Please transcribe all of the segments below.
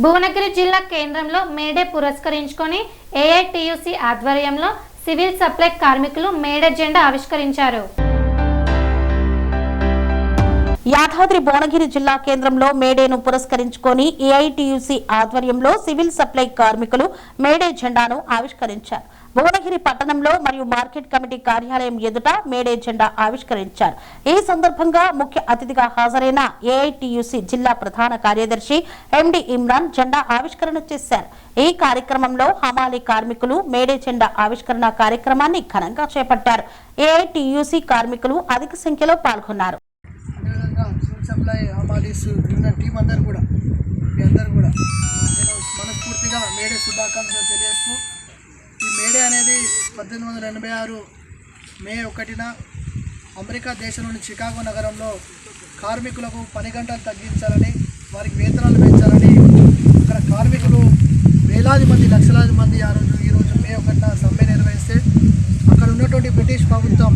భువనగిరి జిల్లా కేంద్రంలో మేడే పురస్కరించుకొని ఏఐటియుసి ఆధ్వర్యంలో సివిల్ సప్లై కార్మికులు మేడే జెండా ఆవిష్కరించారు. యాదాద్రి భువనగిరి జిల్లా కేంద్రంలో మేడేను పురస్కరించుకొని ఏఐటియుసి ఆధ్వర్యంలో సివిల్ సప్లై కార్మికులు మేడే జెండాను ఆవిష్కరించారు. భువనగిరి పట్టణంలో మరియు మార్కెట్ కమిటీ కార్యాలయం ఎదుట మేడే జెండా ఆవిష్కరించారు. ఈ సందర్భంగా ముఖ్య అతిథిగా హాజరైన ఏఐటియుసి జిల్లా ప్రధాన కార్యదర్శి ఎండి ఇమ్రాన్ జెండా ఆవిష్కరణ చేశారు. ఈ కార్యక్రమంలో హమాలీ కార్మికులు మేడే జెండా ఆవిష్కరణ కార్యక్రమాన్ని ఘనంగా చేపట్టారు. ఏఐటియుసి కార్మికులు అధిక సంఖ్యలో పాల్గొన్నారు. సప్లై హమాలీస్ యూనియన్ టీం అందరూ కూడా నేను మనస్ఫూర్తిగా మేడే శుభాకాంక్షలు తెలియజేస్తూ, ఈ మేడే అనేది 1886 మే 1న అమెరికా దేశంలోని చికాగో నగరంలో కార్మికులకు పని గంటలు తగ్గించాలని, వారికి వేతనాలు పెంచాలని అక్కడ కార్మికులు వేలాది మంది లక్షలాది మంది ఈరోజు మే 1న సమ్మె నిర్వహిస్తే అక్కడ ఉన్నటువంటి బ్రిటిష్ ప్రభుత్వం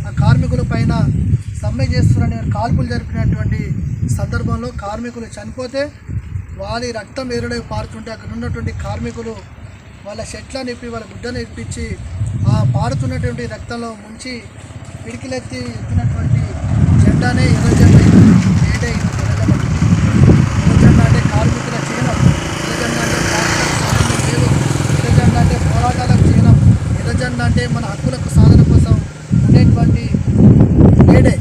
ఆ కార్మికుల పైన సమ్మె చేస్తున్నారని కాల్పులు జరిపినటువంటి సందర్భంలో కార్మికులు చనిపోతే వారి రక్తం ఎరుడై పారుతుంటే అక్కడ ఉన్నటువంటి కార్మికులు వాళ్ళ షెట్లను ఇప్పి వాళ్ళ గుడ్డను ఇప్పించి ఆ పారుతున్నటువంటి రక్తంలో ముంచి పిడికిలెత్తి ఎత్తినటువంటి జెండానే ఎర్ర జెండా. మేడే ఎర్ర జెండా అంటే కార్మికుల చిహ్నం, ఎర్ర జెండా అంటే లేదు, ఎర్ర జెండా అంటే పోరాటాలకు చిహ్నం, ఎర్ర జెండా అంటే మన హక్కులకు సాధన కోసం ఉండేటువంటి మేడే.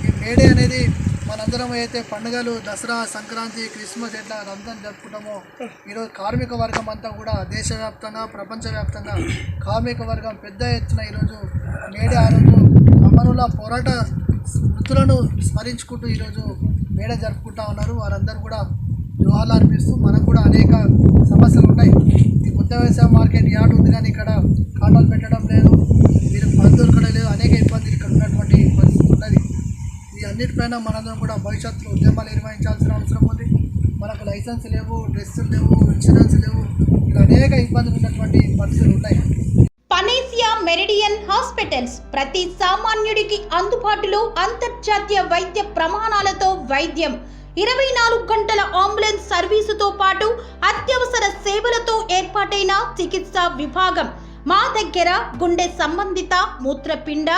ఈ మేడే అనేది మనందరం అయితే పండుగలు దసరా, సంక్రాంతి, క్రిస్మస్ ఎట్లా రంజాన్ జరుపుకుంటామో ఈరోజు కార్మిక వర్గం అంతా కూడా దేశవ్యాప్తంగా ప్రపంచవ్యాప్తంగా కార్మిక వర్గం పెద్ద ఎత్తున ఈరోజు మేడే ఆ రోజు అమరుల పోరాట వృత్తులను స్మరించుకుంటూ ఈరోజు మేడే జరుపుకుంటా ఉన్నారు. వారందరూ కూడా జోహార్లు అర్పిస్తూ, మనకు కూడా అనేక సమస్యలు ఉన్నాయి. ఈ కొత్త వ్యవసాయ మార్కెట్ యార్డ్ ఉంది కానీ ఇక్కడ కాటాలు పెట్టడం లేదు, మీరు పని దొరకడం లేదు, అనేక ఇబ్బందులు ఇక్కడ ఉన్నటువంటి పరిస్థితి ఉన్నది. ఈ అన్నిటిపైన మనందరం కూడా భవిష్యత్తులో ఉద్యమాలు నిర్వహించాల్సిన అవసరం ఉంది. మనకు లైసెన్స్ లేవు, డ్రెస్సులు లేవు, ఇన్సూరెన్స్ లేవు, ఇలా అనేక ఇబ్బందులు ఉన్నటువంటి పరిస్థితులు ఉన్నాయి. పనేసియా మెరిడియన్ హాస్పిటల్స్ ప్రతి సామాన్యుడికి అందుబాటులో అంతర్జాతీయ వైద్య ప్రమాణాలతో వైద్యం, 24 గంటల అంబులెన్స్ సర్వీసుతో పాటు అత్యవసర సేవలతో ఏర్పాటైన చికిత్సా విభాగం. మా దగ్గర గుండె సంబంధిత, మూత్రపిండ,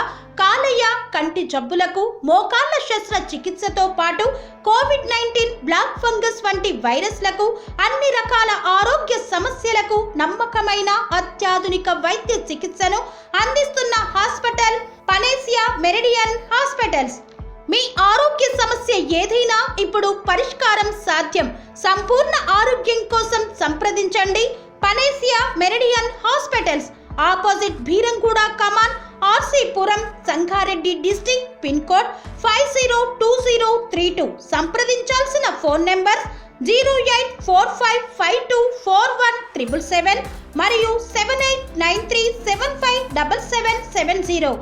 కాలేయ, కంటి జబ్బులకు, మోకాళ్ల శస్త్ర చికిత్సతో పాటు కోవిడ్-19, బ్లాక్ ఫంగస్ వంటి వైరస్లకు, అన్ని రకాల ఆరోగ్య సమస్యలకు నమ్మకమైన అత్యాధునిక వైద్య చికిత్సను అందిస్తున్న హాస్పిటల్ పనేసియా మెరిడియన్ హాస్పిటల్స్. మీ ఆరోగ్య సమస్య ఏదైనా ఇప్పుడు పరిష్కారం సాధ్యం. సంపూర్ణ ఆరోగ్యం కోసం సంప్రదించండి Panacea Meridian hospitals, opposite Beeramguda కమాన్, RC Puram, Sangareddy district, pin code 502032. సంప్రదించాల్సిన ఫోన్ నెంబర్ 0845524177 మరియు 7893757770.